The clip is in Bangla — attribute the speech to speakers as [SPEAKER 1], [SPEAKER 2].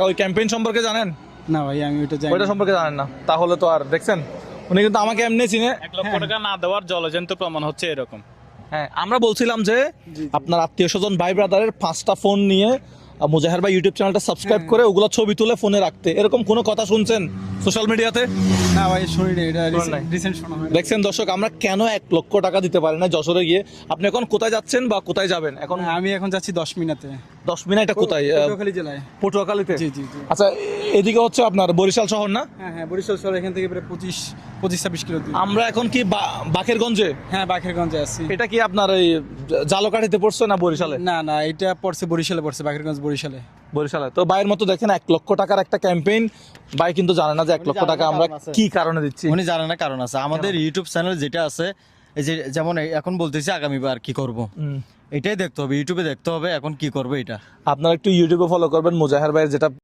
[SPEAKER 1] ওই ক্যাম্পেইন সম্পর্কে জানেন?
[SPEAKER 2] না ভাই আমি ওটা জানি
[SPEAKER 1] ওইটা সম্পর্কে জানেন না, তাহলে তো আর দেখছেন উনি কিন্তু আমাকে এমনি চিনে।
[SPEAKER 3] 1 লক্ষ টাকা না দেওয়ার জলজন্ত প্রমাণ হচ্ছে এরকম।
[SPEAKER 1] হ্যাঁ, আমরা বলছিলাম যে আপনার আত্মীয় স্বজন ভাই ব্রাদারের 5টা ফোন নিয়ে মুজাহের ভাই ইউটিউব চ্যানেলটা সাবস্ক্রাইব করে ওগুলো ছবি তুলে ফোনে রাখতে, এরকম কোনো কথা শুনছেন সোশ্যাল মিডিয়াতে?
[SPEAKER 2] না ভাই শুনিনি, এটা
[SPEAKER 1] শোনেন নাই?
[SPEAKER 2] রিসেন্ট শোনা হয়।
[SPEAKER 1] দেখছেন দর্শক, আমরা কেন 1 লক্ষ টাকা দিতে পারি না যশোরে গিয়ে? আপনি এখন কোথায় যাচ্ছেন বা কোথায় যাবেন এখন?
[SPEAKER 2] আমি এখন যাচ্ছি 10 মিনিটে
[SPEAKER 1] 10 মিনিট কোথায়?
[SPEAKER 2] পটুয়াখালী জেলায়।
[SPEAKER 1] পটুয়াখালীতে?
[SPEAKER 2] জি জি জি।
[SPEAKER 1] আচ্ছা, এদিকে হচ্ছে আপনার বরিশাল শহর না?
[SPEAKER 2] হ্যাঁ হ্যাঁ, বরিশাল শহর এখান থেকে প্রায় 25-26 কিলো দূর।
[SPEAKER 1] আমরা এখন কি বাকেরগঞ্জে?
[SPEAKER 2] হ্যাঁ বাকেরগঞ্জে আছি।
[SPEAKER 1] এটা কি আপনার এই জালকাঠিতে পড়ছে না বরিশালে?
[SPEAKER 2] না না, এটা পড়ছে বরিশালে, পড়ছে বাকেরগঞ্জ বরিশালে।
[SPEAKER 1] বরিশালে। তো ভাইয়ের মতো দেখেন 1 লক্ষ টাকার একটা ক্যাম্পেইন, ভাই কিন্তু জানে না যে 1 লক্ষ টাকা আমরা কি কারণে দিচ্ছি।
[SPEAKER 4] উনি জানে না, কারণ আছে। আমাদের ইউটিউব চ্যানেল যেটা আছে, এই যে যেমন এখন বলতেছি আগামীবার কি করব, এটাই দেখতে হবে, ইউটিউবে দেখতে হবে এখন কি করবো এটা।
[SPEAKER 1] আপনারা একটু ইউটিউবে ফলো করবেন মুজাহের ভাইয়ের যেটা